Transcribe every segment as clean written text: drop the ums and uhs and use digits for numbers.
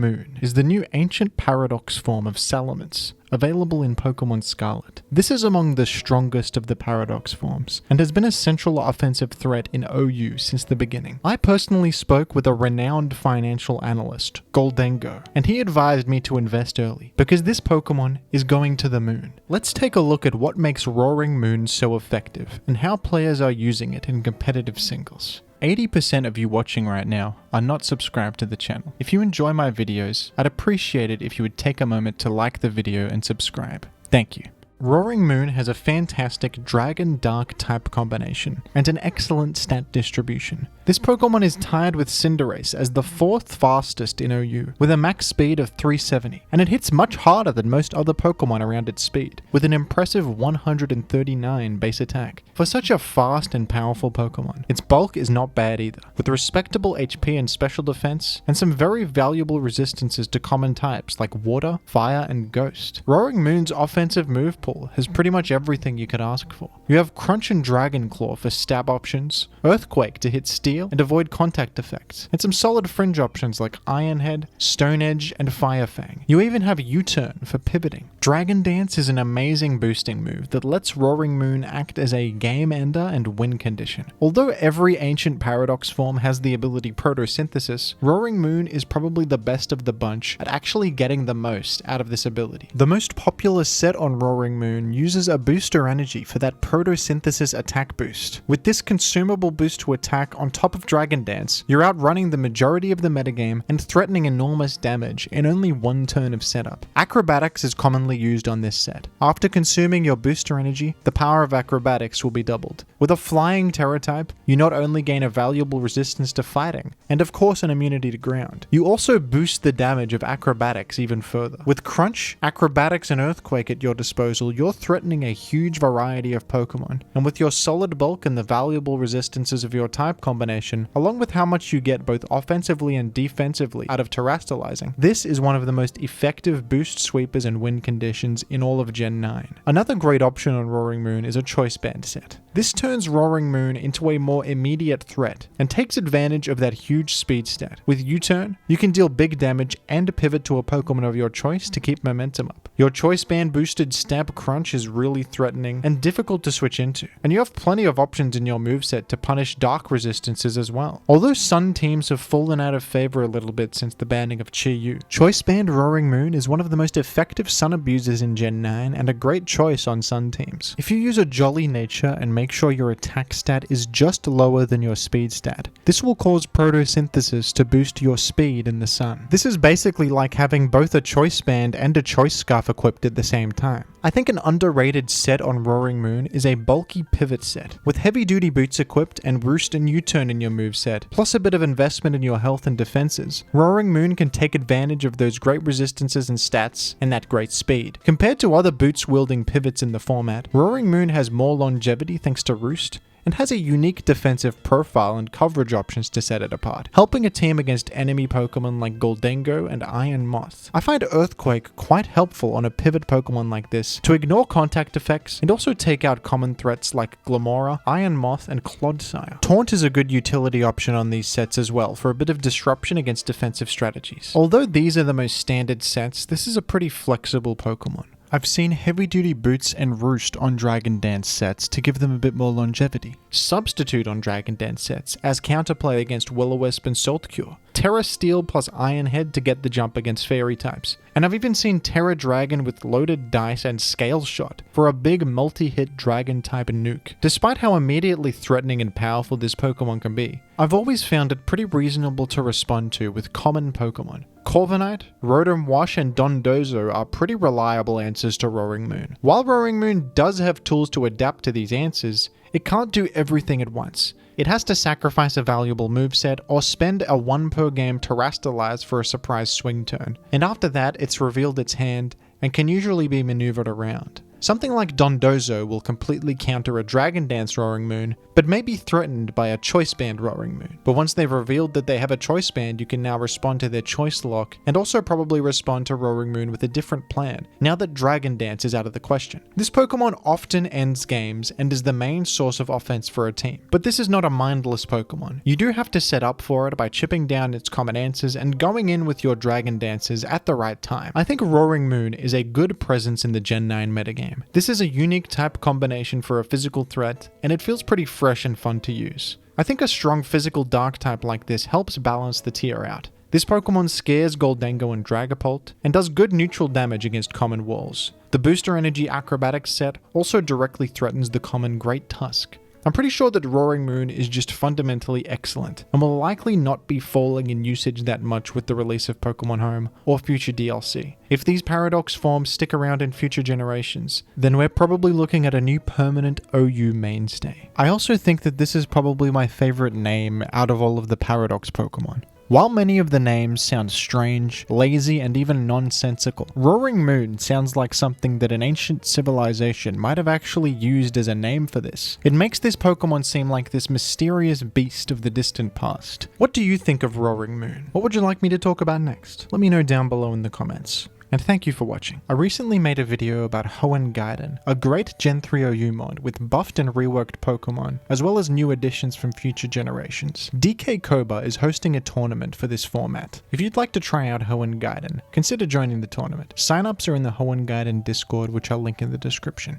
Moon is the new ancient Paradox form of Salamence, available in Pokemon Scarlet. This is among the strongest of the Paradox forms, and has been a central offensive threat in OU since the beginning. I personally spoke with a renowned financial analyst, Goldengo, and he advised me to invest early, because this Pokemon is going to the moon. Let's take a look at what makes Roaring Moon so effective, and how players are using it in competitive singles. 80% of you watching right now are not subscribed to the channel. If you enjoy my videos, I'd appreciate it if you would take a moment to like the video and subscribe. Thank you. Roaring Moon has a fantastic Dragon Dark type combination, and an excellent stat distribution. This Pokemon is tied with Cinderace as the 4th fastest in OU, with a max speed of 370, and it hits much harder than most other Pokemon around its speed, with an impressive 139 base attack. For such a fast and powerful Pokemon, its bulk is not bad either, with respectable HP and special defense, and some very valuable resistances to common types like Water, Fire, and Ghost. Roaring Moon's offensive move pool has pretty much everything you could ask for. You have Crunch and Dragon Claw for stab options, Earthquake to hit Steel and avoid contact effects, and some solid fringe options like Iron Head, Stone Edge, and Fire Fang. You even have U-Turn for pivoting. Dragon Dance is an amazing boosting move that lets Roaring Moon act as a game ender and win condition. Although every ancient Paradox form has the ability Photosynthesis, Roaring Moon is probably the best of the bunch at actually getting the most out of this ability. The most popular set on Roaring Moon uses a booster energy for that Photosynthesis attack boost. With this consumable boost to attack on top of Dragon Dance, you're outrunning the majority of the metagame and threatening enormous damage in only one turn of setup. Acrobatics is commonly used on this set. After consuming your booster energy, the power of Acrobatics will be doubled. With a flying Terra type, you not only gain a valuable resistance to fighting, and of course an immunity to ground, you also boost the damage of Acrobatics even further. With Crunch, Acrobatics, and Earthquake at your disposal, you're threatening a huge variety of Pokemon, and with your solid bulk and the valuable resistances of your type combination, along with how much you get both offensively and defensively out of Terastallizing, this is one of the most effective boost sweepers and win conditions in all of Gen 9. Another great option on Roaring Moon is a Choice Band set. This turns Roaring Moon into a more immediate threat, and takes advantage of that huge speed stat. With U-Turn, you can deal big damage and pivot to a Pokemon of your choice to keep momentum up. Your Choice Band boosted Stab Crunch is really threatening and difficult to switch into, and you have plenty of options in your moveset to punish dark resistances as well. Although Sun teams have fallen out of favor a little bit since the banning of Chi-Yu, Choice Band Roaring Moon is one of the most effective Sun abusers in Gen 9 and a great choice on Sun teams. If you use a Jolly nature and make sure your attack stat is just lower than your speed stat, this will cause Photosynthesis to boost your speed in the Sun. This is basically like having both a Choice Band and a Choice Scarf equipped at the same time. I think an underrated set on Roaring Moon is a bulky pivot set. With heavy duty boots equipped and Roost and U-Turn in your moveset, plus a bit of investment in your health and defenses, Roaring Moon can take advantage of those great resistances and stats and that great speed. Compared to other boots wielding pivots in the format, Roaring Moon has more longevity thanks to Roost, and has a unique defensive profile and coverage options to set it apart, helping a team against enemy Pokemon like Goldengo and Iron Moth. I find Earthquake quite helpful on a pivot Pokemon like this to ignore contact effects and also take out common threats like Glamora, Iron Moth, and Clodsire. Taunt is a good utility option on these sets as well for a bit of disruption against defensive strategies. Although these are the most standard sets, this is a pretty flexible Pokemon. I've seen heavy-duty boots and Roost on Dragon Dance sets to give them a bit more longevity. Substitute on Dragon Dance sets as counterplay against Will-O-Wisp and Salt Cure. Terra Steel plus Iron Head to get the jump against Fairy types. And I've even seen Terra Dragon with Loaded Dice and Scale Shot for a big multi-hit Dragon type nuke. Despite how immediately threatening and powerful this Pokemon can be, I've always found it pretty reasonable to respond to with common Pokemon. Corviknight, Rotom Wash, and Dondozo are pretty reliable answers to Roaring Moon. While Roaring Moon does have tools to adapt to these answers, it can't do everything at once. It has to sacrifice a valuable moveset or spend a 1 per game Terastallize for a surprise swing turn, and after that it's revealed its hand and can usually be maneuvered around. Something like Dondozo will completely counter a Dragon Dance Roaring Moon, but may be threatened by a Choice Band Roaring Moon. But once they've revealed that they have a Choice Band, you can now respond to their Choice Lock, and also probably respond to Roaring Moon with a different plan, now that Dragon Dance is out of the question. This Pokemon often ends games and is the main source of offense for a team. But this is not a mindless Pokemon. You do have to set up for it by chipping down its common answers and going in with your Dragon Dances at the right time. I think Roaring Moon is a good presence in the Gen 9 metagame. This is a unique type combination for a physical threat, and it feels pretty fresh and fun to use. I think a strong physical dark type like this helps balance the tier out. This Pokemon scares Goldango and Dragapult, and does good neutral damage against common walls. The Booster Energy Acrobatics set also directly threatens the common Great Tusk. I'm pretty sure that Roaring Moon is just fundamentally excellent, and will likely not be falling in usage that much with the release of Pokemon Home or future DLC. If these Paradox forms stick around in future generations, then we're probably looking at a new permanent OU mainstay. I also think that this is probably my favorite name out of all of the Paradox Pokemon. While many of the names sound strange, lazy, and even nonsensical, Roaring Moon sounds like something that an ancient civilization might have actually used as a name for this. It makes this Pokemon seem like this mysterious beast of the distant past. What do you think of Roaring Moon? What would you like me to talk about next? Let me know down below in the comments. And thank you for watching. I recently made a video about Hoenn Gaiden, a great Gen 3 OU mod with buffed and reworked Pokemon, as well as new additions from future generations. DK Koba is hosting a tournament for this format. If you'd like to try out Hoenn Gaiden, consider joining the tournament. Sign-ups are in the Hoenn Gaiden Discord, which I'll link in the description.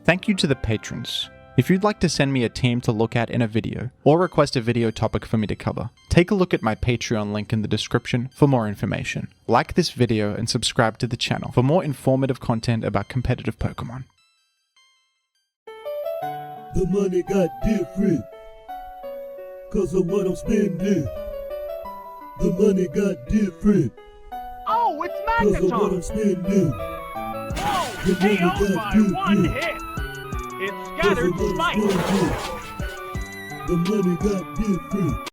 Thank you to the patrons. If you'd like to send me a team to look at in a video, or request a video topic for me to cover, take a look at my Patreon link in the description for more information. Like this video and subscribe to the channel for more informative content about competitive Pokemon. The money got different, 'cause of what I'm spending. The money got different, Oh, it's 'cause of what Megaphone! I'm spending. Whoa! The money KO'd got by one different. hit! It 'Cause scattered of what I'm spikes! spending. The money got different.